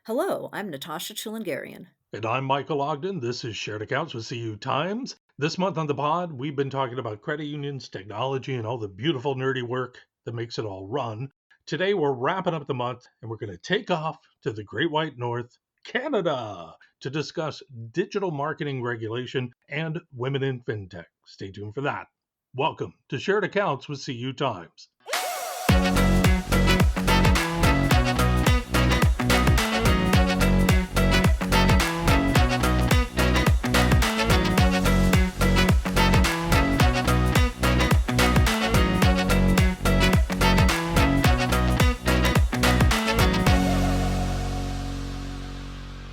Hello, I'm Natasha Chilingarian. And I'm Michael Ogden. This is Shared Accounts with CU Times. This month on the pod, we've been talking about credit unions, technology, and all the beautiful nerdy work that makes it all run. Today, we're wrapping up the month and we're going to take off to the Great White North, Canada, to discuss digital marketing regulation and women in fintech. Stay tuned for that. Welcome to Shared Accounts with CU Times.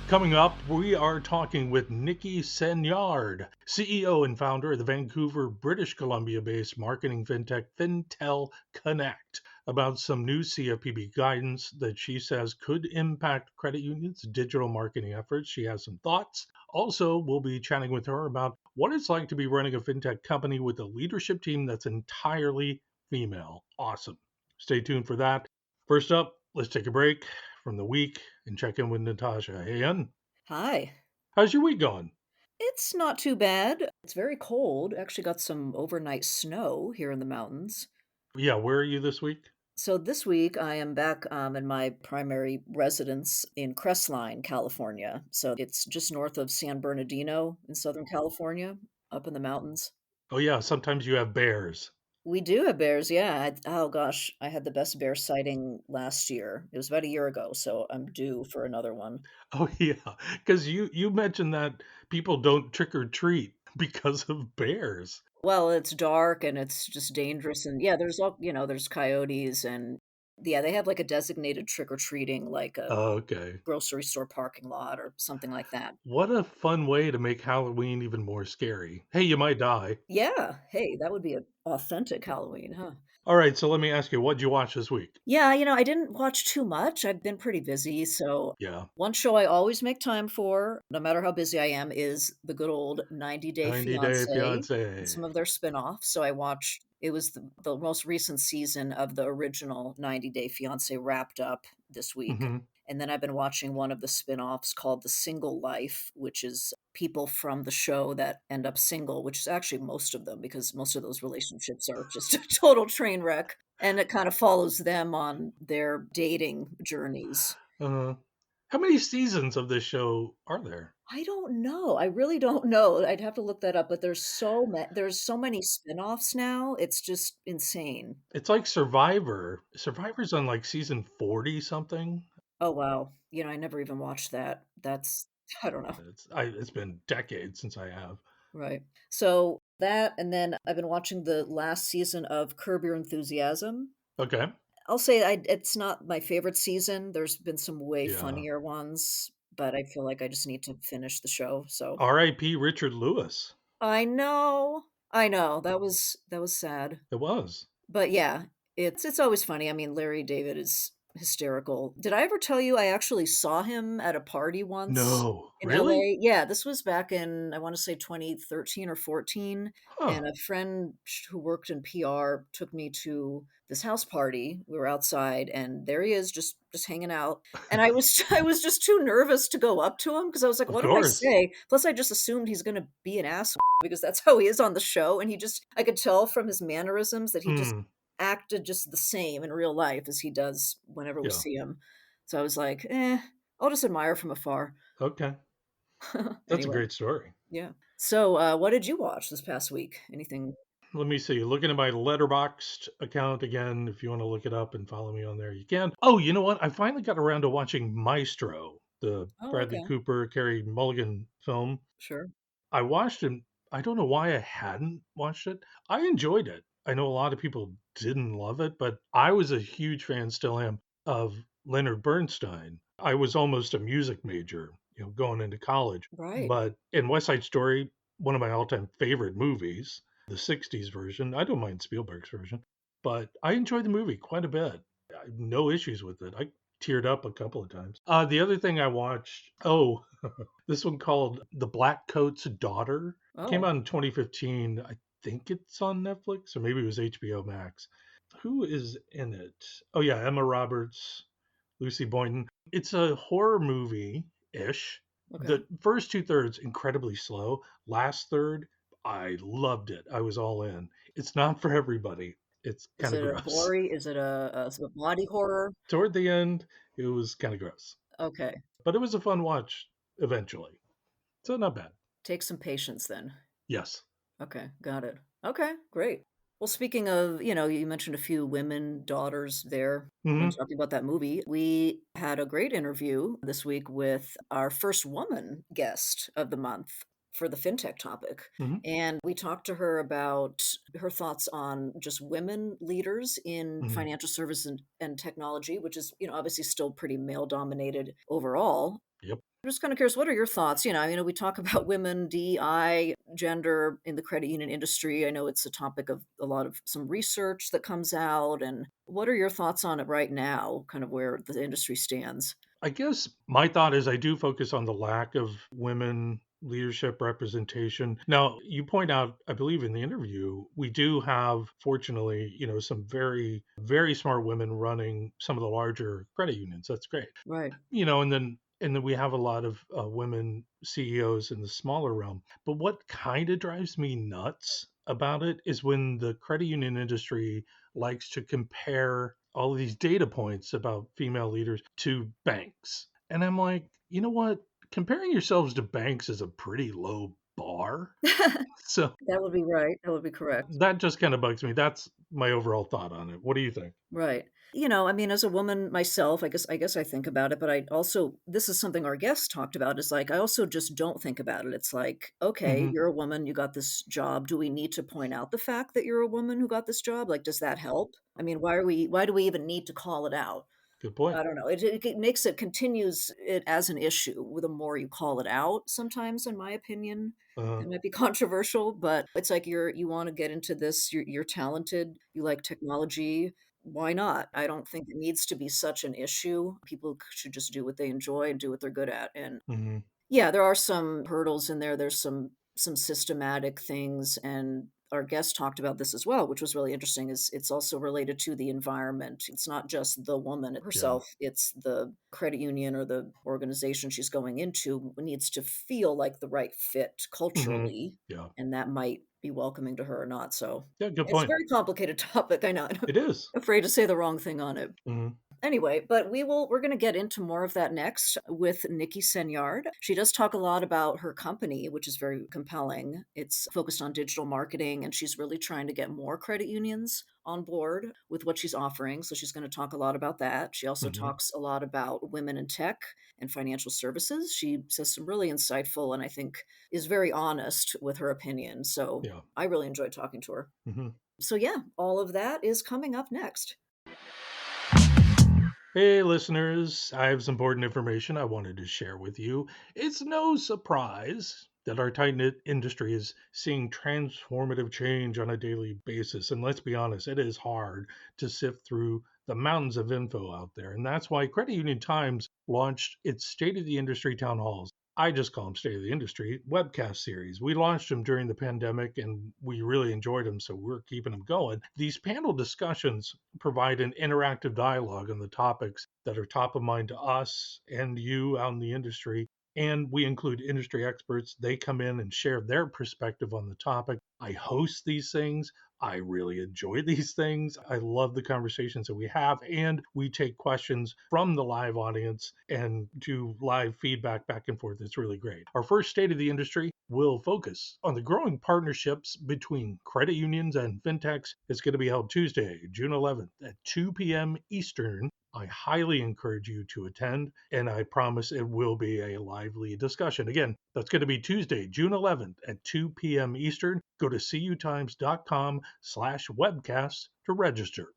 Coming up, we are talking with Nicky Senyard, CEO and founder of the Vancouver, British Columbia-based marketing fintech Fintel Connect, about some new CFPB guidance that she says could impact credit unions' digital marketing efforts. She has some thoughts. Also, we'll be chatting with her about what it's like to be running a fintech company with a leadership team that's entirely female. Awesome. Stay tuned for that. First up, let's take a break from the week and check in with Natasha. Hey, Ann, Hi. how's your week going? It's not too bad. It's very cold. Actually got some overnight snow here in the mountains. Yeah, where are you this week? So this week I am back in my primary residence in Crestline, California. So it's just north of San Bernardino in Southern California, up in the mountains. Oh, yeah, sometimes you have bears. We do have bears, yeah. Oh gosh, I had the best bear sighting last year. It was about a year ago, so I'm due for another one. Oh, yeah, because you mentioned that people don't trick or treat because of bears. Well, it's dark and it's just dangerous, and yeah, there's all there's coyotes and yeah, they have, like, a designated trick-or-treating, like a Okay. grocery store parking lot or something like that. What a fun way to make Halloween even more scary. Hey, you might die. Yeah, hey, that would be an authentic Halloween, huh? All right, so let me ask you, what'd you watch this week? Yeah, I didn't watch too much, I've been pretty busy, so Yeah, one show I always make time for, no matter how busy I am, is the good old 90 Day 90 Day Fiancé and Fiancé. some of their spin-offs, so I watched it was the most recent season of the original 90 Day Fiancé wrapped up this week, Hmm. and then I've been watching one of the spin-offs called The Single Life, which is people from the show that end up single, which is actually most of them because most of those relationships are just a total train wreck. And it kind of follows them on their dating journeys. Uh, how many seasons of this show are there? I don't know, I really don't know, I'd have to look that up, but there's so many spinoffs now, it's just insane. It's like Survivor. Survivor's on like season 40 something. Oh, wow. I never even watched that. That's I don't know. It's been decades since I have. Right. So, that and then I've been watching the last season of Curb Your Enthusiasm. Okay. I'll say it's not my favorite season, there's been some way Yeah. funnier ones, but I feel like I just need to finish the show, so R.I.P. Richard Lewis. I know, that was sad, It was. but yeah, it's always funny, I mean, Larry David is hysterical. Did I ever tell you I actually saw him at a party once No. in Really? LA? Yeah, this was back in, I wanna say 2013 or 14, Huh. and a friend who worked in PR took me to this house party. We were outside, and there he is just hanging out, and I was I was just too nervous to go up to him because I was like, Of "What do I course. say?" Plus, I just assumed he's gonna be an asshole because that's how he is on the show, and I could tell from his mannerisms that he just Hmm. acted just the same in real life as he does whenever we Yeah. see him. So I was like, I'll just admire from afar." Okay. That's a Anyway, great story. yeah. So, what did you watch this past week? Anything Let me see. Looking at my Letterboxd account again. If you want to look it up and follow me on there, you can. Oh, you know what? I finally got around to watching Maestro, the Oh, Bradley okay. Cooper, Carey Mulligan film. Sure. I watched it. I don't know why I hadn't watched it. I enjoyed it. I know a lot of people didn't love it, but I was a huge fan, still am, of Leonard Bernstein. I was almost a music major, going into college. Right. But in West Side Story, one of my all-time favorite movies, the 60s version, I don't mind Spielberg's version, but I enjoyed the movie quite a bit. I have no issues with it. I teared up a couple of times. The other thing I watched, this one called The Black Coat's Daughter. Came Oh, out in 2015. I think it's on Netflix or maybe it was HBO Max. Who is in it? Oh yeah, Emma Roberts, Lucy Boynton. It's a horror movie-ish. Okay. The first 2 thirds incredibly slow. Last third, I loved it. I was all in. It's not for everybody. It's Is kind of it a gross. gory? Is it a body horror? Toward the end, it was kind of gross, Okay. but it was a fun watch eventually. So not bad. Take some patience then. Yes. Okay, got it. Okay, great. Well, speaking of, you mentioned a few women, daughters there when Hmm. talking about that movie. We had a great interview this week with our first woman guest of the month for the fintech topic. Hmm. And we talked to her about her thoughts on just women leaders in Hmm. financial service and technology, which is, obviously still pretty male dominated overall. Yep. I'm just kind of curious, what are your thoughts? We talk about women, DEI, gender in the credit union industry. I know it's a topic of a lot of some research that comes out. And what are your thoughts on it right now, kind of where the industry stands? I guess my thought is I do focus on the lack of women leadership representation. Now, you point out, I believe in the interview, we do have, fortunately, some very, very smart women running some of the larger credit unions. That's great. Right. And then we have a lot of women CEOs in the smaller realm. But what kind of drives me nuts about it is when the credit union industry likes to compare all of these data points about female leaders to banks. And I'm like, you know what? Comparing yourselves to banks is a pretty low bar. So That would be right. That would be correct. that just kind of bugs me. That's my overall thought on it. What do you think? Right. As a woman myself, I guess I think about it, but I also this is something our guests talked about, is like I also just don't think about it. It's like, okay, Hmm. you're a woman, you got this job. Do we need to point out the fact that you're a woman who got this job? Like, does that help? I mean, why do we even need to call it out? Good point. I don't know. It makes it continues it as an issue the more you call it out sometimes, in my opinion. Uh, It might be controversial, but it's like you wanna get into this, you're talented, you like technology, why not? I don't think it needs to be such an issue. People should just do what they enjoy and do what they're good at, and mhm. yeah, there are some hurdles in there. There's some systematic things, and our guest talked about this as well, which was really interesting, is it's also related to the environment. It's not just the woman Yeah. herself, it's the credit union or the organization she's going into needs to feel like the right fit Hmm. culturally, Yeah. and that might be welcoming to her or not. So, Yeah. Good it's a point. very complicated topic, I know. I'm It is. afraid to say the wrong thing on it. Mhm. Anyway, but we're gonna get into more of that next with Nicky Senyard. She does talk a lot about her company, which is very compelling. It's focused on digital marketing, and she's really trying to get more credit unions on board with what she's offering. So she's gonna talk a lot about that. She also Mhm. talks a lot about women in tech and financial services. She says some really insightful and I think is very honest with her opinion. So Yeah. I really enjoyed talking to her. Mhm. So yeah, all of that is coming up next. Hey, listeners, I have some important information I wanted to share with you. It's no surprise that our tight knit industry is seeing transformative change on a daily basis. And let's be honest, it is hard to sift through the mountains of info out there. And that's why Credit Union Times launched its State of the Industry town halls. I just call them State of the Industry webcast series. We launched them during the pandemic and we really enjoyed them, so we're keeping them going. These panel discussions provide an interactive dialogue on the topics that are top of mind to us and you out in the industry. And we include industry experts. They come in and share their perspective on the topic. I host these things. I really enjoy these things. I love the conversations that we have, and we take questions from the live audience and do live feedback back and forth. It's really great. Our first State of the Industry will focus on the growing partnerships between credit unions and fintechs. It's going to be held Tuesday, June 11th at 2 p.m. Eastern. I highly encourage you to attend, and I promise it will be a lively discussion. Again, that's going to be Tuesday, June 11th at 2 p.m. Eastern. Go to cutimes.com/webcast to register.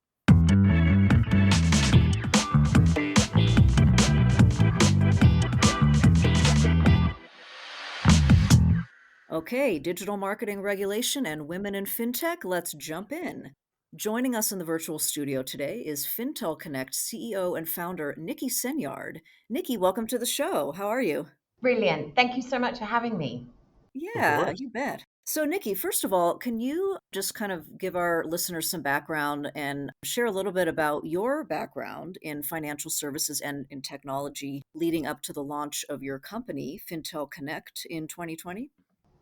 Okay, digital marketing regulation and women in fintech. Let's jump in. Joining us in the virtual studio today is Fintel Connect CEO and founder Nicky Senyard. Nicky, welcome to the show. How are you? Brilliant. Thank you so much for having me. Of Yeah, course. you bet. So, Nikki, first of all, can you just kind of give our listeners some background and share a little bit about your background in financial services and in technology leading up to the launch of your company, Fintel Connect, in 2020?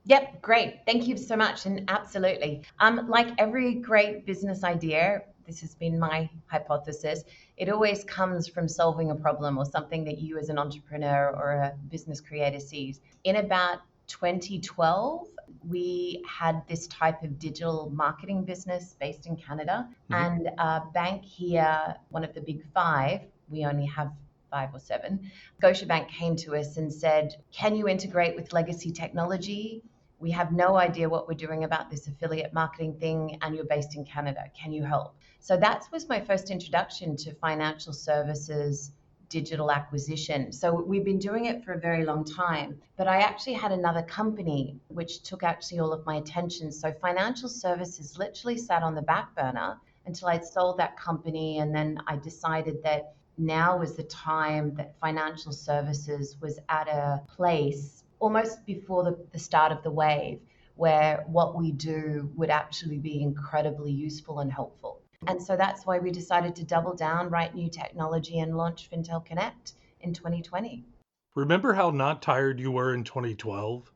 Yep, great. Thank you so much. And absolutely. Like every great business idea, this has been my hypothesis. It always comes from solving a problem or something that you as an entrepreneur or a business creator sees. In about 2012, we had this type of digital marketing business based in Canada, Mhm. and a bank here, one of the big five, we only have five or seven. Scotiabank came to us and said, "Can you integrate with legacy technology? We have no idea what we're doing about this affiliate marketing thing, and you're based in Canada. Can you help?" So that was my first introduction to financial services digital acquisition. So we've been doing it for a very long time, but I actually had another company which took actually all of my attention. So financial services literally sat on the back burner until I'd sold that company, and then I decided that now was the time that financial services was at a place almost before the start of the wave where what we do would actually be incredibly useful and helpful. And so that's why we decided to double down, write new technology, and launch Fintel Connect in 2020. Remember how not tired you were in 2012?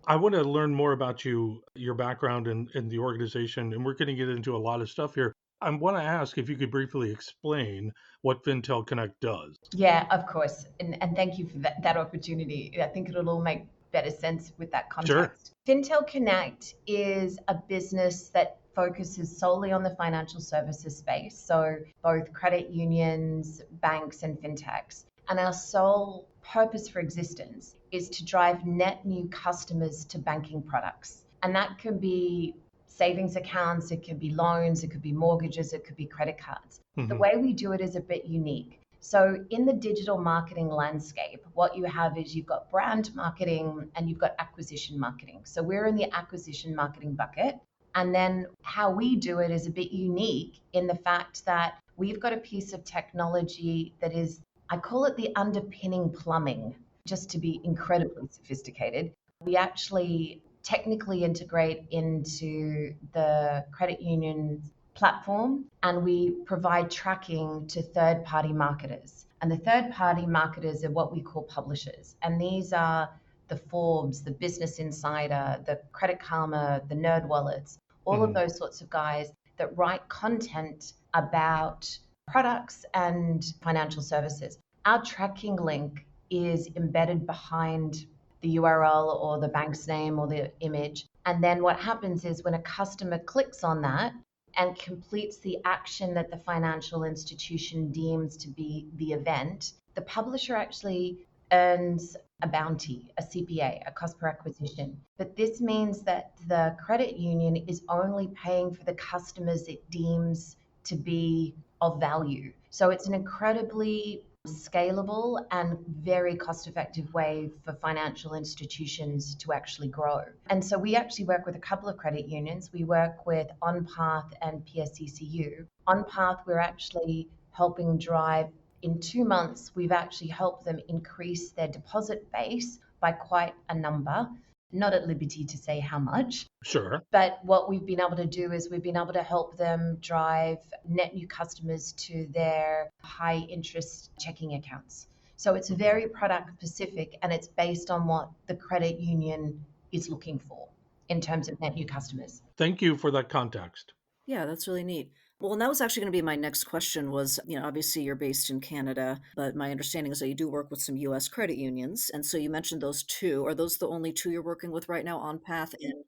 I want to learn more about you, your background in the organization, and we're going to get into a lot of stuff here. I want to ask if you could briefly explain what Fintel Connect does. Yeah, of course. And thank you for that opportunity. I think it'll all make better sense with that Sure. context. Fintel Connect is a business that focuses solely on the financial services space, so both credit unions, banks, and fintechs. And our sole purpose for existence is to drive net new customers to banking products. And that can be savings accounts, it could be loans, it could be mortgages, it could be credit cards. The Hmm. way we do it is a bit unique. So, in the digital marketing landscape, what you have is you've got brand marketing and you've got acquisition marketing. So, we're in the acquisition marketing bucket. And then how we do it is a bit unique in the fact that we've got a piece of technology that is, I call it the underpinning plumbing, just to be incredibly sophisticated. We actually technically integrate into the credit union platform, and we provide tracking to third party marketers. And the third party marketers are what we call publishers. And these are the Forbes, the Business Insider, the Credit Karma, the Nerd Wallets, all of Hmm. those sorts of guys that write content about products and financial services. Our tracking link is embedded behind the URL or the bank's name or the image. And then what happens is when a customer clicks on that and completes the action that the financial institution deems to be the event, the publisher actually earns a bounty, a CPA, a cost per acquisition. But this means that the credit union is only paying for the customers it deems to be of value. So it's an incredibly scalable and very cost effective way for financial institutions to actually grow. And so we actually work with a couple of credit unions. We work with OnPath and PSECU. OnPath, we're actually helping drive, in 2 months, we've actually helped them increase their deposit base by quite a number. Not at liberty to say how much, Sure. but what we've been able to do is we've been able to help them drive net new customers to their high interest checking accounts. So it's very product specific and it's based on what the credit union is looking for in terms of net new customers. Thank you for that context. Yeah, that's really neat. Well, and that was actually going to be my next question was, obviously you're based in Canada, but my understanding is that you do work with some US credit unions. And so you mentioned those two. Are those the only two you're working with right now on Path? And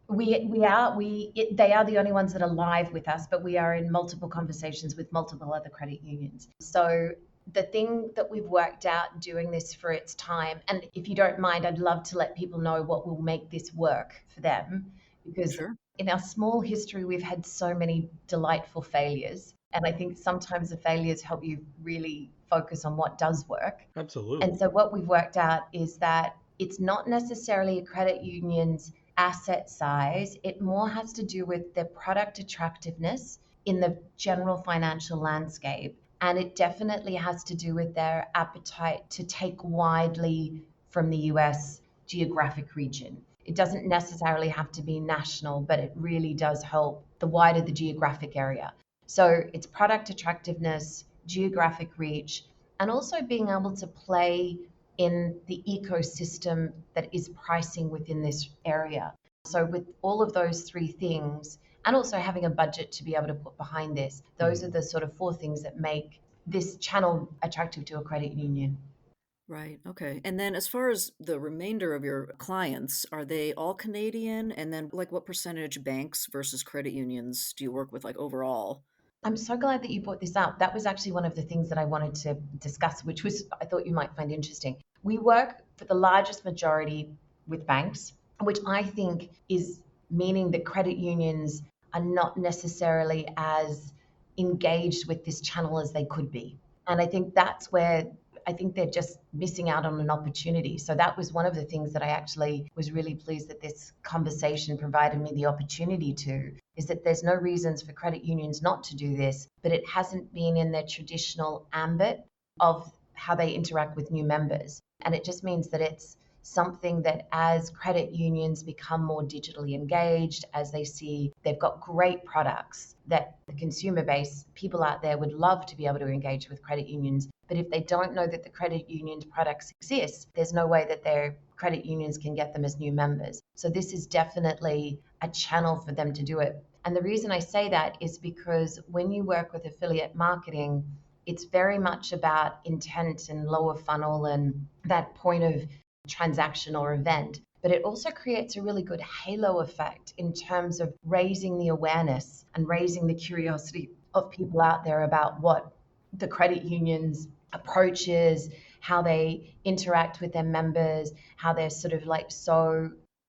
They are the only ones that are live with us, but we are in multiple conversations with multiple other credit unions. So the thing that we've worked out doing this for its time, and if you don't mind, I'd love to let people know what will make this work for them, because sure. in our small history, we've had so many delightful failures. And I think sometimes the failures help you really focus on what does work. And Absolutely. so what we've worked out is that it's not necessarily a credit union's asset size. It more has to do with their product attractiveness in the general financial landscape. And it definitely has to do with their appetite to take widely from the US geographic region. It doesn't necessarily have to be national, but it really does help the wider the geographic area. So it's product attractiveness, geographic reach, and also being able to play in the ecosystem that is pricing within this area. So, with all of those three things, and also having a budget to be able to put behind this, those are Mhm. the sort of four things that make this channel attractive to a credit union. Right. Okay. And then as far as the remainder of your clients, are they all Canadian? And then like what percentage banks versus credit unions do you work with like overall? I'm so glad that you brought this up. That was actually one of the things that I wanted to discuss, which was I thought you might find interesting. We work for the largest majority with banks, which I think is meaning that credit unions are not necessarily as engaged with this channel as they could be. And I think that's where I think they're just missing out on an opportunity. So that was one of the things that I actually was really pleased that this conversation provided me the opportunity to, is that there's no reasons for credit unions not to do this, but it hasn't been in their traditional ambit of how they interact with new members. And it just means that it's something that as credit unions become more digitally engaged, as they see they've got great products that the consumer base, people out there would love to be able to engage with credit unions. But if they don't know that the credit union's products exist, there's no way that their credit unions can get them as new members. So this is definitely a channel for them to do it. And the reason I say that is because when you work with affiliate marketing, it's very much about intent and lower funnel and that point of transaction or event. But it also creates a really good halo effect in terms of raising the awareness and raising the curiosity of people out there about what the credit union's approach is, how they interact with their members, how they're sort of like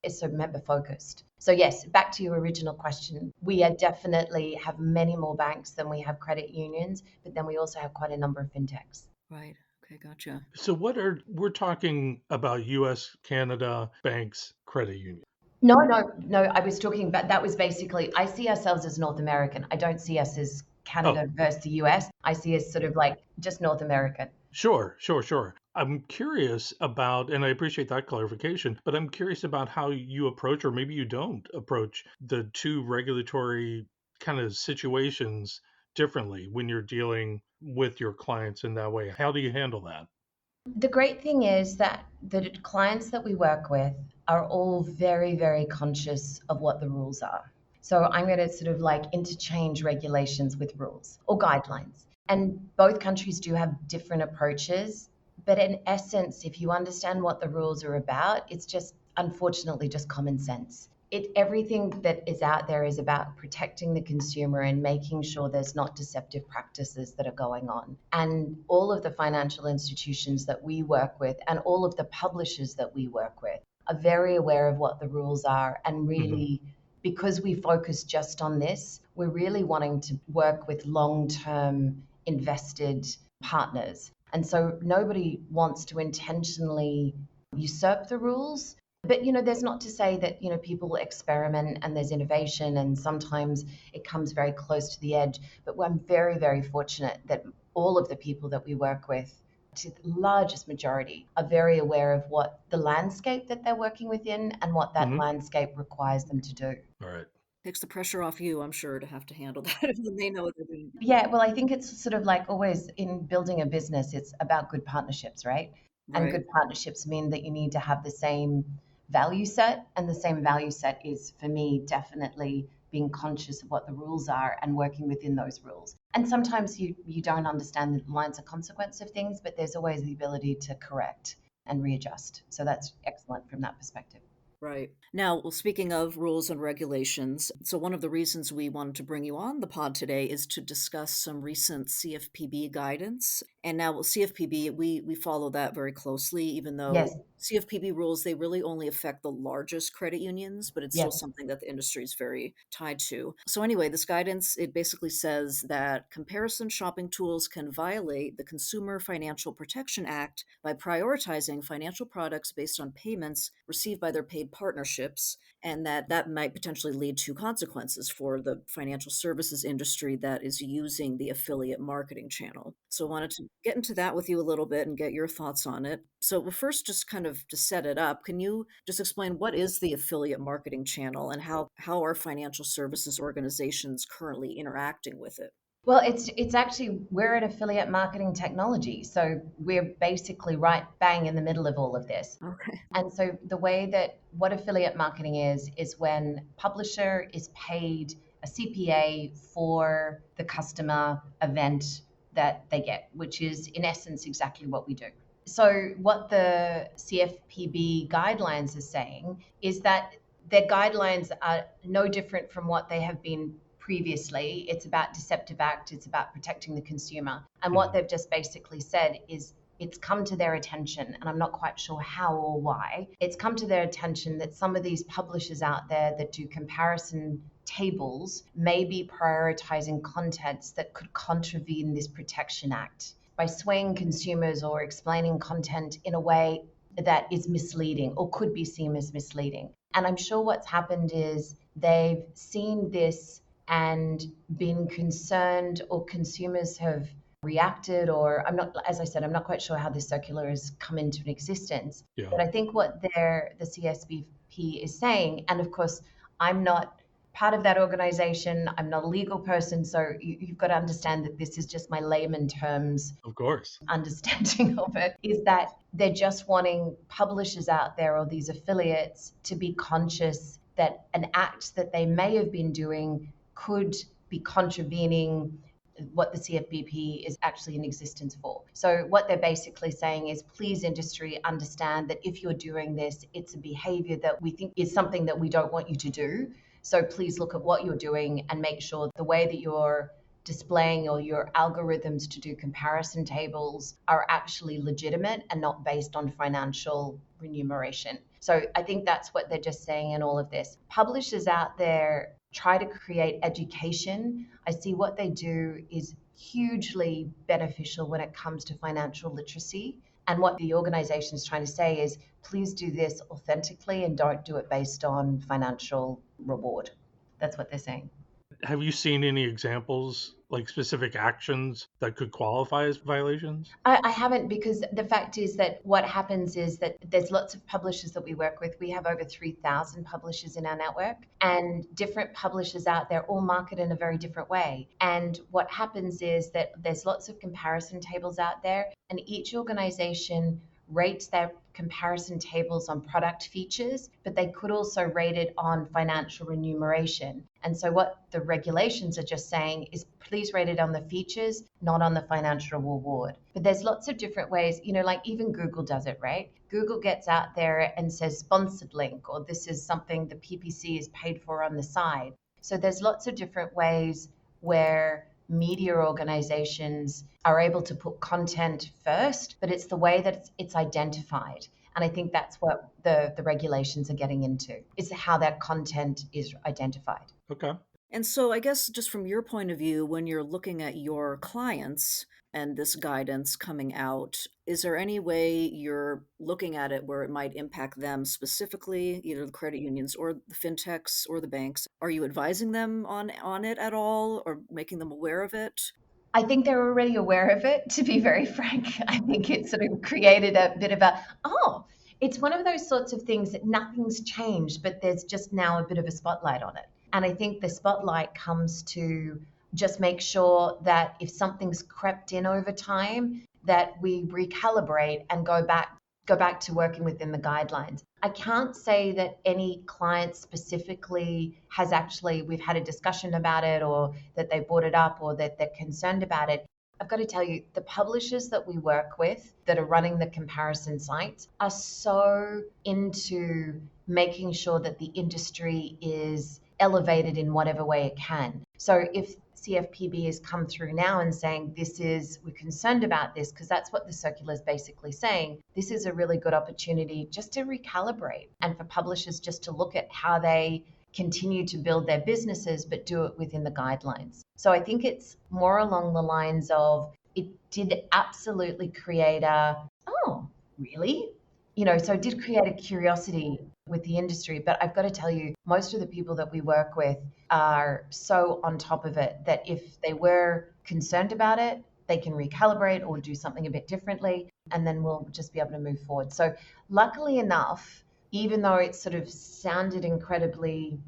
it's so member focused. So yes, back to your original question, we are definitely have many more banks than we have credit unions, but then we also have quite a number of fintechs. Right. Okay, gotcha. So we're talking about US, Canada, banks, credit union. No, no, no. I was talking about that was basically I see ourselves as North American. I don't see us as Oh, Canada versus the US. I see us sort of like just North American. sure, sure, sure. I'm curious about, and I appreciate that clarification, but I'm curious about how you approach, or maybe you don't approach the two regulatory kind of situations differently when you're dealing with your clients in that way. How do you handle that? The great thing is that the clients that we work with are all very, very conscious of what the rules are. So I'm going to sort of like interchange regulations with rules or guidelines. And both countries do have different approaches. But in essence, if you understand what the rules are about, it's just unfortunately just common sense. Everything that is out there is about protecting the consumer and making sure there's not deceptive practices that are going on. And all of the financial institutions that we work with and all of the publishers that we work with are very aware of what the rules are and Hmm. really because we focus just on this, we're really wanting to work with long-term invested partners. And so nobody wants to intentionally usurp the rules, but there's not to say that people experiment and there's innovation and sometimes it comes very close to the edge, but I'm very, very fortunate that all of the people that we work with, to the largest majority, are very aware of what the landscape that they're working within and what that Hmm. landscape requires them to do. All right. Takes the pressure off you, I'm sure, to have to handle that when they know what they're doing. Yeah, well, I think it's sort of like always in building a business, it's about good partnerships, right? And Right. good partnerships mean that you need to have the same value set. And the same value set is, for me, definitely being conscious of what the rules are and working within those rules. And sometimes you don't understand the lines of consequence of things, but there's always the ability to correct and readjust. So that's excellent from that perspective. Right. Now, well, speaking of rules and regulations, so one of the reasons we wanted to bring you on the pod today is to discuss some recent CFPB guidance. And now, well, CFPB, we follow that very closely, even though Yes, CFPB rules, they really only affect the largest credit unions, but it's still yes. something that the industry is very tied to. So anyway, this guidance, it basically says that comparison shopping tools can violate the Consumer Financial Protection Act by prioritizing financial products based on payments received by their paid affiliate partnerships, and that might potentially lead to consequences for the financial services industry that is using the affiliate marketing channel. So I wanted to get into that with you a little bit and get your thoughts on it. So well, first, just kind of to set it up, can you just explain what is the affiliate marketing channel and how are financial services organizations currently interacting with it? Well, it's actually we're an affiliate marketing technology, so we're basically right bang in the middle of all of this. Okay. And so the way that what affiliate marketing is when publisher is paid a CPA for the customer event that they get, which is in essence exactly what we do. So what the CFPB guidelines are saying is that their guidelines are no different from what they have been previously. It's about deceptive act, it's about protecting the consumer. And what Mhm. they've just basically said is it's come to their attention, and I'm not quite sure how or why, it's come to their attention that some of these publishers out there that do comparison tables may be prioritizing contents that could contravene this Protection Act by swaying consumers or explaining content in a way that is misleading or could be seen as misleading. And I'm sure what's happened is they've seen this and been concerned, or consumers have reacted, or I'm not, as I said, I'm not quite sure how this circular has come into existence. Yeah. But I think what the CSBP is saying, and of course, I'm not part of that organization, I'm not a legal person, so you've got to understand that this is just my layman terms Of course. understanding of it, is that they're just wanting publishers out there or these affiliates to be conscious that an act that they may have been doing could be contravening what the CFPP is actually in existence for. So what they're basically saying is, please industry, understand that if you're doing this, it's a behavior that we think is something that we don't want you to do. So please look at what you're doing and make sure the way that you're displaying or your algorithms to do comparison tables are actually legitimate and not based on financial remuneration. So I think that's what they're just saying in all of this. Publishers out there try to create education. I see what they do is hugely beneficial when it comes to financial literacy. And what the organization is trying to say is, please do this authentically and don't do it based on financial reward. That's what they're saying. Have you seen any examples, like specific actions that could qualify as violations? I haven't, because the fact is that what happens is that there's lots of publishers that we work with. We have over 3,000 publishers in our network, and different publishers out there all market in a very different way. And what happens is that there's lots of comparison tables out there, and each organization rates their comparison tables on product features, but they could also rate it on financial remuneration. And so what the regulations are just saying is, please rate it on the features, not on the financial reward. But there's lots of different ways, like even Google does it, right? Google gets out there and says sponsored link, or this is something the PPC is paid for on the side. So there's lots of different ways where media organizations are able to put content first, but it's the way that it's identified. And I think that's what the regulations are getting into, is how that content is identified. Okay. And so I guess just from your point of view, when you're looking at your clients and this guidance coming out, is there any way you're looking at it where it might impact them specifically, either the credit unions or the fintechs or the banks? Are you advising them on it at all or making them aware of it? I think they're already aware of it, to be very frank. I think it sort of created a bit of it's one of those sorts of things that nothing's changed, but there's just now a bit of a spotlight on it. And I think the spotlight comes to just make sure that if something's crept in over time, that we recalibrate and go back to working within the guidelines. I can't say that any client specifically has actually, we've had a discussion about it, or that they brought it up, or that they're concerned about it. I've got to tell you, the publishers that we work with that are running the comparison sites are so into making sure that the industry is elevated in whatever way it can. So if CFPB has come through now and saying we're concerned about this, because that's what the circular is basically saying, this is a really good opportunity just to recalibrate, and for publishers just to look at how they continue to build their businesses, but do it within the guidelines. So I think it's more along the lines of, it did absolutely create oh, really? so it did create a curiosity with the industry. But I've got to tell you, most of the people that we work with are so on top of it that if they were concerned about it, they can recalibrate or do something a bit differently, and then we'll just be able to move forward. So, luckily enough, even though it sort of sounded incredibly,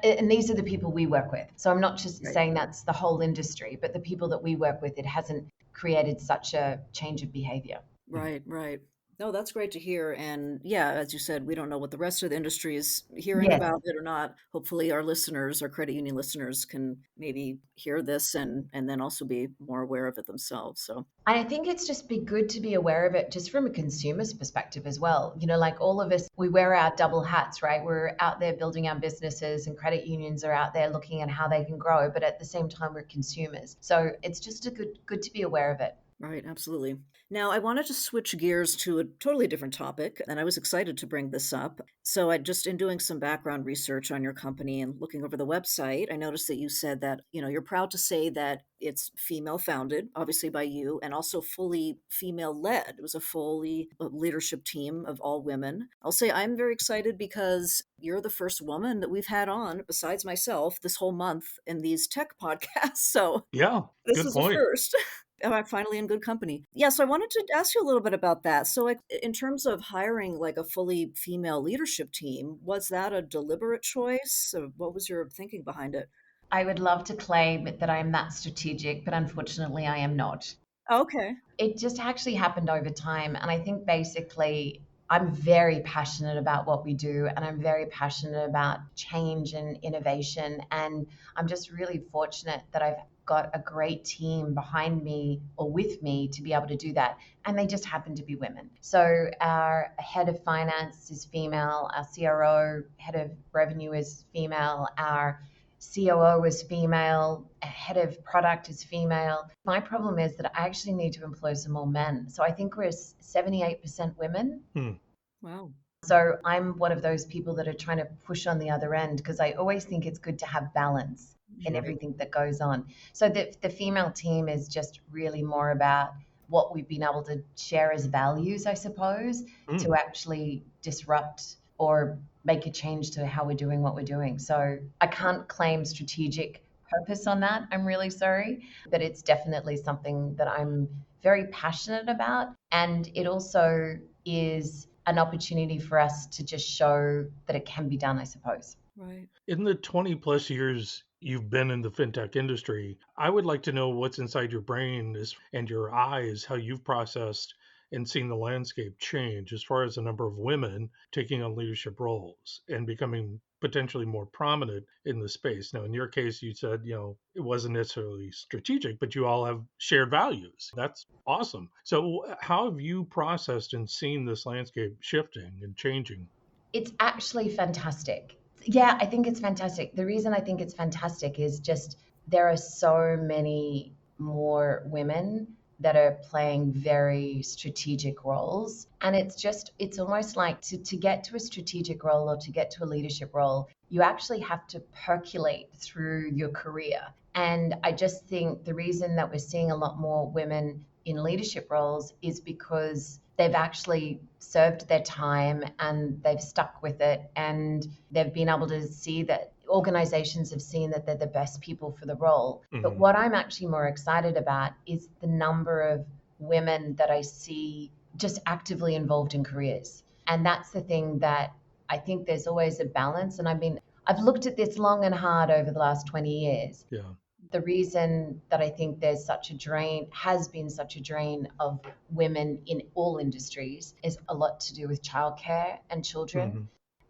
and these are the people we work with. So I'm not just Right. saying that's the whole industry, but the people that we work with, it hasn't created such a change of behavior. Mhm. Right, right. No, that's great to hear. And yeah, as you said, we don't know what the rest of the industry is hearing Yes. about it or not. Hopefully our listeners, our credit union listeners can maybe hear this and then also be more aware of it themselves. So I think it's just be good to be aware of it just from a consumer's perspective as well. Like all of us, we wear our double hats, right? We're out there building our businesses, and credit unions are out there looking at how they can grow, but at the same time we're consumers. So it's just a good to be aware of it. right, absolutely. Now, I wanted to switch gears to a totally different topic, and I was excited to bring this up. So, I just, in doing some background research on your company and looking over the website, I noticed that you said that, you're proud to say that it's female founded, obviously by you, and also fully female led. It was a fully leadership team of all women. I'll say I'm very excited because you're the first woman that we've had on, besides myself, this whole month in these tech podcasts. So, Yeah, this good is a point. first. I'm finally in good company. Yeah, so I wanted to ask you a little bit about that. So, like, in terms of hiring like a fully female leadership team, was that a deliberate choice? Or what was your thinking behind it? I would love to claim that I am that strategic, but unfortunately I am not. Okay. It just actually happened over time. And I think basically I'm very passionate about what we do, and I'm very passionate about change and innovation. And I'm just really fortunate that I've got a great team behind me or with me to be able to do that. And they just happen to be women. So our head of finance is female, our CRO, head of revenue is female, our COO is female, head of product is female. My problem is that I actually need to employ some more men. So I think we're 78% women. Hmm. Wow. So I'm one of those people that are trying to push on the other end, because I always think it's good to have balance in Right. everything that goes on. So the female team is just really more about what we've been able to share as values, I suppose, Hmm. to actually disrupt or make a change to how we're doing what we're doing. So I can't claim strategic purpose on that. I'm really sorry, but it's definitely something that I'm very passionate about. And it also is an opportunity for us to just show that it can be done, I suppose. Right. In the 20 plus years you've been in the fintech industry, I would like to know what's inside your brain and your eyes, how you've processed and seen the landscape change as far as the number of women taking on leadership roles and becoming potentially more prominent in the space. Now, in your case, you said, it wasn't necessarily strategic, but you all have shared values. That's awesome. So, how have you processed and seen this landscape shifting and changing? It's actually fantastic. Yeah, I think it's fantastic. The reason I think it's fantastic is just there are so many more women that are playing very strategic roles. And it's almost like to get to a strategic role or to get to a leadership role, you actually have to percolate through your career. And I just think the reason that we're seeing a lot more women in leadership roles is because they've actually served their time and they've stuck with it, and they've been able to see that organizations have seen that they're the best people for the role. But Hmm. what I'm actually more excited about is the number of women that I see just actively involved in careers. And that's the thing that I think there's always a balance. And I've looked at this long and hard over the last 20 years. Yeah. The reason that I think there's such a drain, has been such a drain of women in all industries, is a lot to do with childcare and children. Hmm.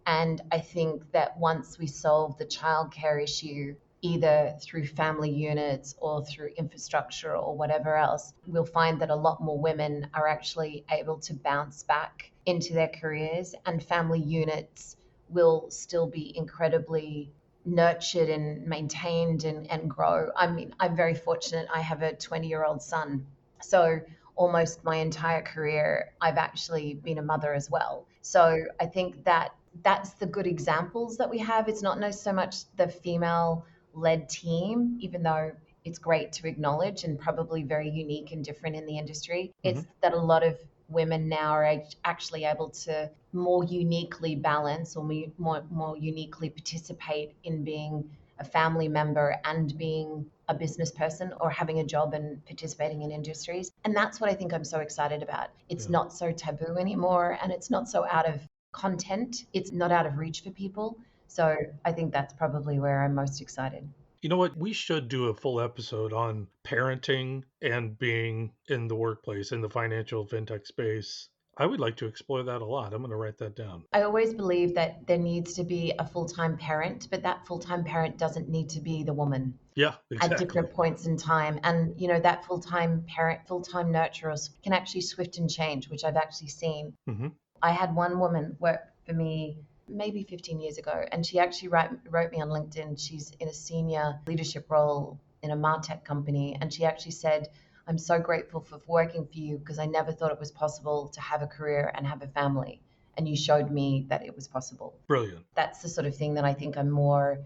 And I think that once we solve the childcare issue, either through family units or through infrastructure or whatever else, we'll find that a lot more women are actually able to bounce back into their careers, and family units will still be incredibly nurtured and maintained and grow. I mean, I'm very fortunate. I have a 20-year-old son. So almost my entire career, I've actually been a mother as well. So I think that that's the good examples that we have. It's not so much the female led team, even though it's great to acknowledge and probably very unique and different in the industry. Hmm. It's that a lot of women now are actually able to more uniquely balance or more uniquely participate in being a family member and being a business person or having a job and participating in industries. And that's what I think I'm so excited about. It's Yeah. not so taboo anymore, and it's not so out of content. It's not out of reach for people. So I think that's probably where I'm most excited. You know what? We should do a full episode on parenting and being in the workplace in the financial fintech space. I would like to explore that a lot. I'm going to write that down. I always believe that there needs to be a full-time parent, but that full-time parent doesn't need to be the woman Yeah, at exactly. different points in time. And, that full-time parent, full-time nurturers can actually shift and change, which I've actually seen. Hmm. I had one woman work for me maybe 15 years ago, and she actually wrote me on LinkedIn. She's in a senior leadership role in a MarTech company, and she actually said, I'm so grateful for working for you because I never thought it was possible to have a career and have a family. And you showed me that it was possible. Brilliant. That's the sort of thing that I think I'm more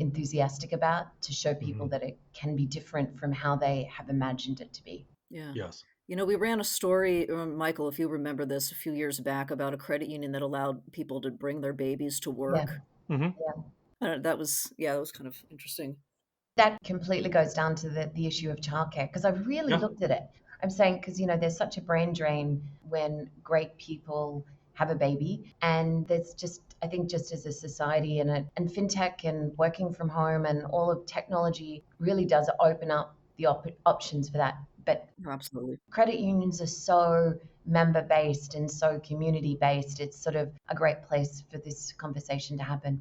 enthusiastic about, to show people Hmm. that it can be different from how they have imagined it to be. Yeah. Yes. We ran a story, Michael, if you remember this, a few years back about a credit union that allowed people to bring their babies to Yeah, work. Hmm. yeah. I don't know, that was, yeah, that was kind of interesting. That completely goes down to the issue of childcare, because I really Yeah. looked at it. I'm saying, because there's such a brain drain when great people have a baby, and there's just, I think, just as a society and fintech and working from home and all of technology really does open up the options for that. But Absolutely. credit unions are so member based and so community based. It's sort of a great place for this conversation to happen.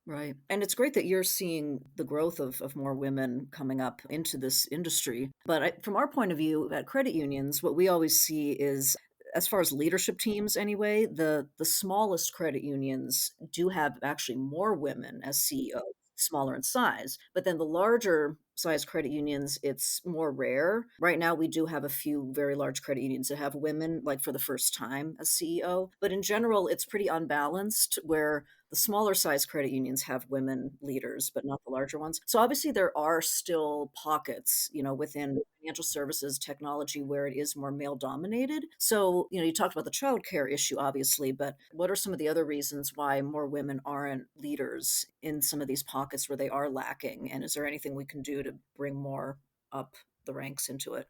Right. And it's great that you're seeing the growth of more women coming up into this industry. But from our point of view at credit unions, what we always see is, as far as leadership teams anyway, the smallest credit unions do have actually more women as CEOs, smaller in size. But then the larger size credit unions, it's more rare. Right now, we do have a few very large credit unions that have women, like for the first time as CEO. But in general, it's pretty unbalanced, where the smaller size credit unions have women leaders, but not the larger ones. So obviously there are still pockets, within financial services technology where it is more male dominated. So, you talked about the childcare issue, obviously, but what are some of the other reasons why more women aren't leaders in some of these pockets where they are lacking? And is there anything we can do to bring more up the ranks into it?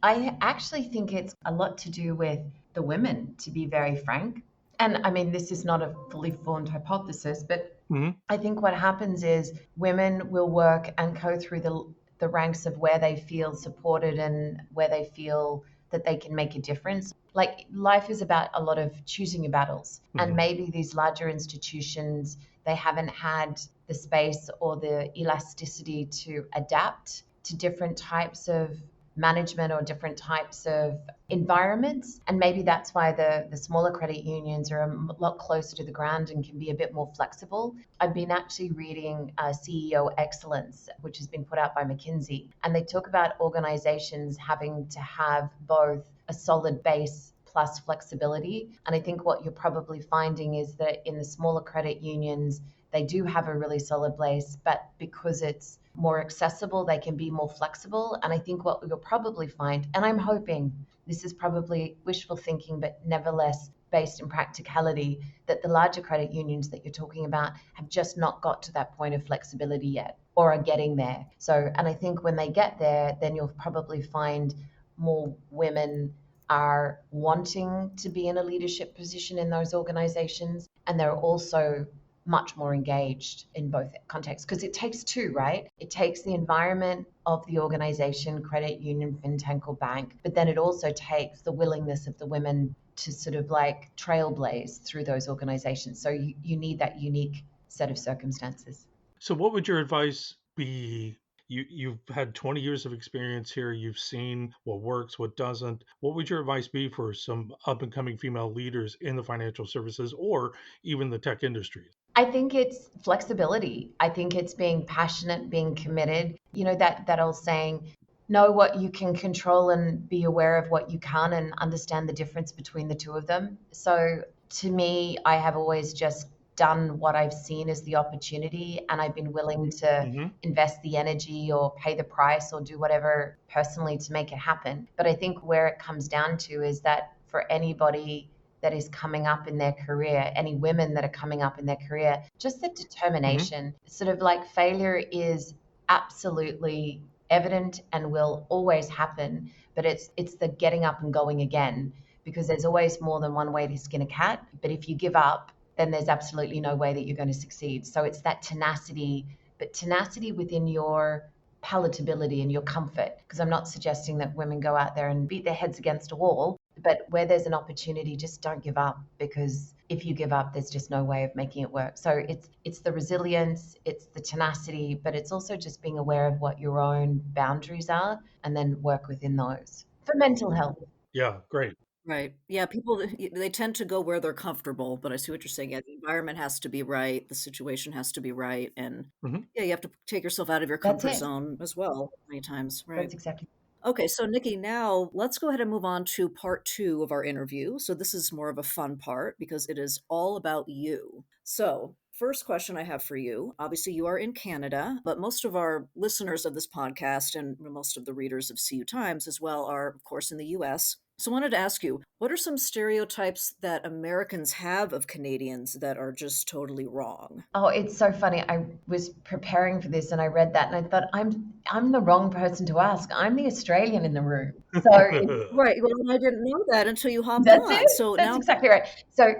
I actually think it's a lot to do with the women, to be very frank. And I mean, this is not a fully formed hypothesis, but Hmm. I think what happens is women will work and go through the ranks of where they feel supported and where they feel that they can make a difference. Like, life is about a lot of choosing your battles. And Hmm. maybe these larger institutions, they haven't had the space or the elasticity to adapt to different types of management or different types of environments. And maybe that's why the smaller credit unions are a lot closer to the ground and can be a bit more flexible. I've been actually reading CEO Excellence, which has been put out by McKinsey, and they talk about organizations having to have both a solid base plus flexibility. And I think what you're probably finding is that in the smaller credit unions, they do have a really solid base, but because it's more accessible, they can be more flexible. And I think what you'll probably find, and I'm hoping this is probably wishful thinking, but nevertheless based in practicality, that the larger credit unions that you're talking about have just not got to that point of flexibility yet, or are getting there. So, and I think when they get there, then you'll probably find more women are wanting to be in a leadership position in those organizations, and they're also much more engaged in both contexts, because it takes two, right? It takes the environment of the organization, credit union, fintech, or bank, but then it also takes the willingness of the women to sort of like trailblaze through those organizations. So you need that unique set of circumstances. So, what would your advice be? You've had 20 years of experience here. You've seen what works, what doesn't. What would your advice be for some up and coming female leaders in the financial services or even the tech industries? I think it's flexibility. I think it's being passionate, being committed. That old saying, know what you can control and be aware of what you can't, and understand the difference between the two of them. So to me, I have always just done what I've seen as the opportunity, and I've been willing to Hmm. invest the energy or pay the price or do whatever personally to make it happen. But I think where it comes down to is that for anybody that is coming up in their career, any women that are coming up in their career, just the Hmm. determination. Sort of like failure is absolutely evident and will always happen, but it's the getting up and going again, because there's always more than one way to skin a cat. But if you give up, then there's absolutely no way that you're going to succeed. So it's that tenacity, but tenacity within your palatability and your comfort. Because I'm not suggesting that women go out there and beat their heads against a wall, but where there's an opportunity, just don't give up, because if you give up, there's just no way of making it work. So it's the resilience, it's the tenacity, but it's also just being aware of what your own boundaries are and then work within those. For mental health. Yeah, great. Right. Yeah, people they tend to go where they're comfortable, but I see what you're saying. Yeah, the environment has to be right, the situation has to be right, and Hmm. yeah, you have to take yourself out of your That's comfort it. zone as well many times, right? That's exactly. Okay, so Nikki, now let's go ahead and move on to part two of our interview. So this is more of a fun part because it is all about you. So, first question I have for you. Obviously, you are in Canada, but most of our listeners of this podcast and most of the readers of CU Times as well are, of course, in the US. So, I wanted to ask you, what are some stereotypes that Americans have of Canadians that are just totally wrong? Oh, it's so funny. I was preparing for this and I read that and I thought I'm the wrong person to ask. I'm the Australian in the room. So it's Right. Well, and I didn't know that until you hopped That's on. it. So That's now, exactly right. So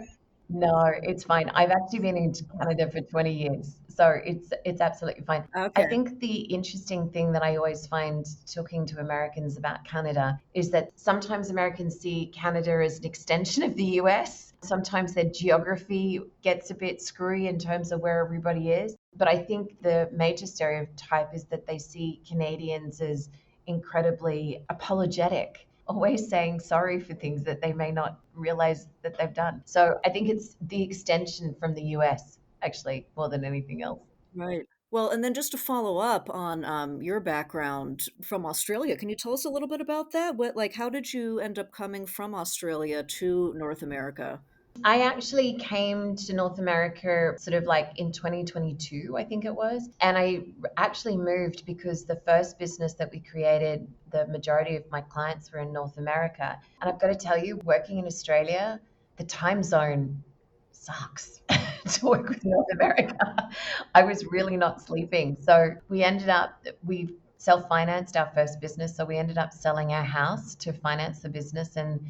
no, it's fine. I've actually been in Canada for 20 years, so it's absolutely fine. I okay. think the interesting thing that I always find talking to Americans about Canada is that sometimes Americans see Canada as an extension of the US. Sometimes their geography gets a bit screwy in terms of where everybody is. But I think the major stereotype is that they see Canadians as incredibly apologetic, always saying sorry for things that they may not realize that they've done. So I think it's the extension from the US, actually, more than anything else. Right. Well, and then just to follow up on your background from Australia, can you tell us a little bit about that? Like, how did you end up coming from Australia to North America? I actually came to North America sort of like in 2022, I think it was. And I actually moved because the first business that we created, the majority of my clients were in North America. And I've got to tell you, working in Australia, the time zone sucks to work with North America. I was really not sleeping. So we self financed our first business. So we ended up selling our house to finance the business and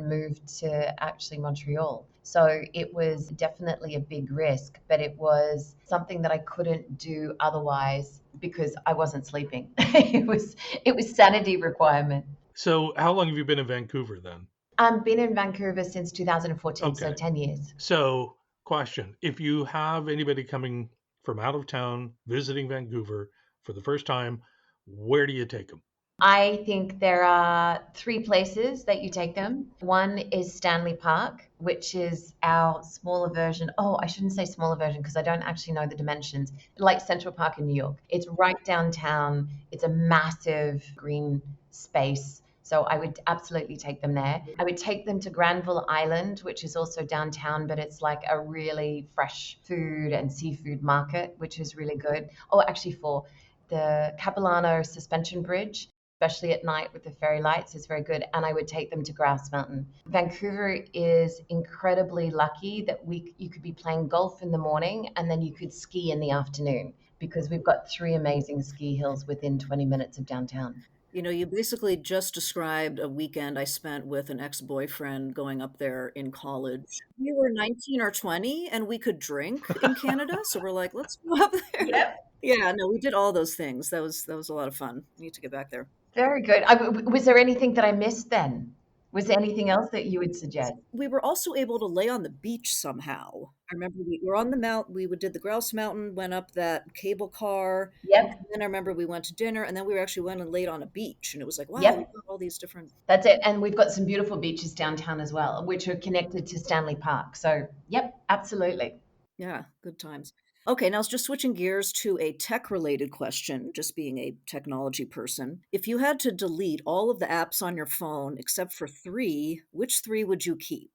moved to actually Montreal. So it was definitely a big risk, but it was something that I couldn't do otherwise because I wasn't sleeping. It was sanity requirement. So, how long have you been in Vancouver then? I've been in Vancouver since 2014, so Okay. 10 years. So, question: if you have anybody coming from out of town visiting Vancouver for the first time, where do you take them? I think there are three places that you take them. One is Stanley Park, which is our smaller version. Oh, I shouldn't say smaller version because I don't actually know the dimensions. Like Central Park in New York. It's right downtown. It's a massive green space. So I would absolutely take them there. I would take them to Granville Island, which is also downtown, but it's like a really fresh food and seafood market, which is really good. Oh, actually, four. The Capilano Suspension Bridge, especially at night with the fairy lights, is very good. And I would take them to Grouse Mountain. Vancouver is incredibly lucky that you could be playing golf in the morning and then you could ski in the afternoon because we've got three amazing ski hills within 20 minutes of downtown. You know, you basically just described a weekend I spent with an ex-boyfriend going up there in college. We were 19 or 20 and we could drink in Canada, so we're like, let's go up there. Yep. Yeah, no, we did all those things. That was a lot of fun. I need to get back there. Very good. Was there anything that I missed then? Was there anything else that you would suggest? We were also able to lay on the beach somehow. I remember we were on the mount we would did the Grouse Mountain, went up that cable car, and Yep. then I remember we went to dinner, and then we actually went and laid on a beach, and it was like, wow, we've Yep. got all these different. That's it. And we've got some beautiful beaches downtown as well, which are connected to Stanley Park. So, yep, absolutely. Yeah, good times. Okay, now just switching gears to a tech-related question, just being a technology person. If you had to delete all of the apps on your phone except for 3, which 3 would you keep?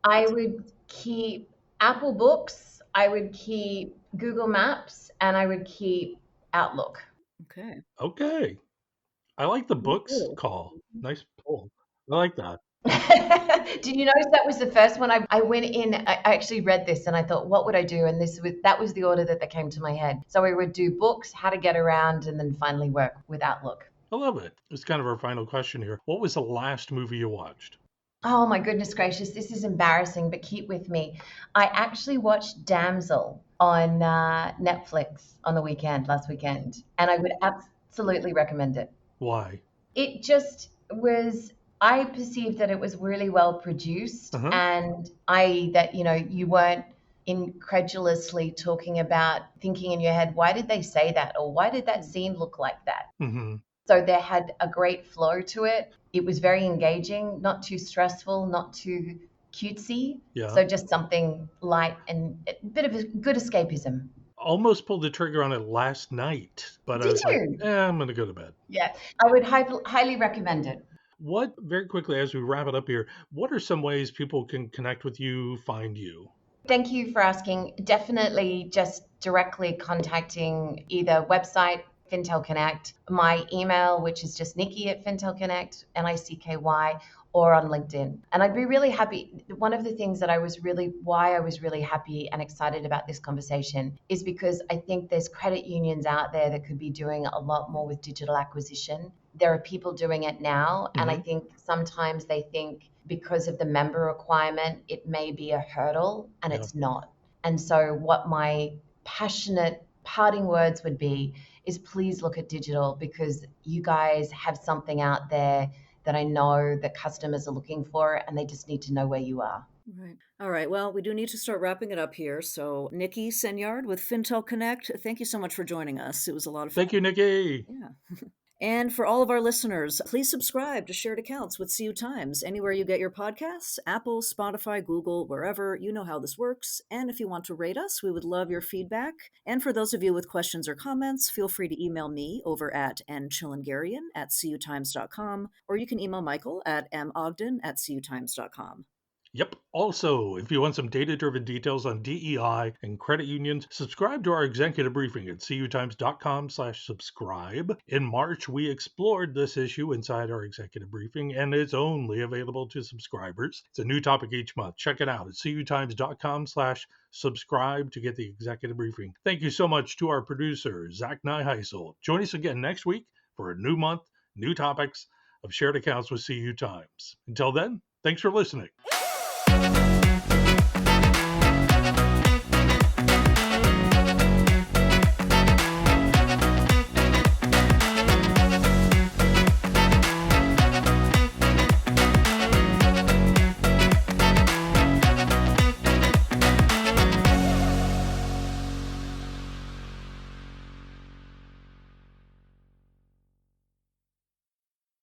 I would keep Apple Books, I would keep Google Maps, and I would keep Outlook. Okay. Okay. I like the Me books too. call. Nice pull. I like that. Did you notice that was the first one? I went in, I actually read this and I thought, what would I do? And that was the order that came to my head. So we would do books, how to get around, and then finally work with Outlook. I love it. It's kind of our final question here. What was the last movie you watched? Oh my goodness gracious, this is embarrassing, but keep with me. I actually watched Damsel on Netflix on the weekend, last weekend, and I would absolutely recommend it. Why? It just was, I perceived that it was really well produced, Uh-huh. and that you weren't incredulously talking about, thinking in your head, why did they say that, or why did that scene look like that? Mm-hmm. So there had a great flow to it. It was very engaging, not too stressful, not too cutesy. Yeah. So just something light and a bit of a good escapism. Almost pulled the trigger on it last night, but I Did was like, you? I'm going to go to bed. Yeah, I would highly recommend it. What, very quickly, as we wrap it up here, what are some ways people can connect with you, find you? Thank you for asking. Definitely just directly contacting either website, Fintel Connect, my email, which is just Nicky at Fintel Connect, Nicky, or on LinkedIn. And I'd be really happy. One of the things that why I was really happy and excited about this conversation is because I think there's credit unions out there that could be doing a lot more with digital acquisition. There are people doing it now. And I Mm-hmm. think sometimes they think because of the member requirement, it may be a hurdle, and Yeah. it's not. And so, what my passionate parting words would be is please look at digital, because you guys have something out there that I know that customers are looking for, and they just need to know where you are. Right. All right. Well, we do need to start wrapping it up here. So, Nicky Senyard with Fintel Connect, thank you so much for joining us. It was a lot of fun. Thank you, Nicky. Yeah. And for all of our listeners, please subscribe to Shared Accounts with CU Times anywhere you get your podcasts, Apple, Spotify, Google, wherever. You know how this works. And if you want to rate us, we would love your feedback. And for those of you with questions or comments, feel free to email me over at nchillingarian@cutimes.com, or you can email Michael at mogden@cutimes.com. Yep. Also, if you want some data-driven details on DEI and credit unions, subscribe to our executive briefing at cutimes.com/subscribe. In March, we explored this issue inside our executive briefing, and it's only available to subscribers. It's a new topic each month. Check it out at cutimes.com/subscribe to get the executive briefing. Thank you so much to our producer, Zach Nyheisel. Join us again next week for a new month, new topics of Shared Accounts with CU Times. Until then, thanks for listening.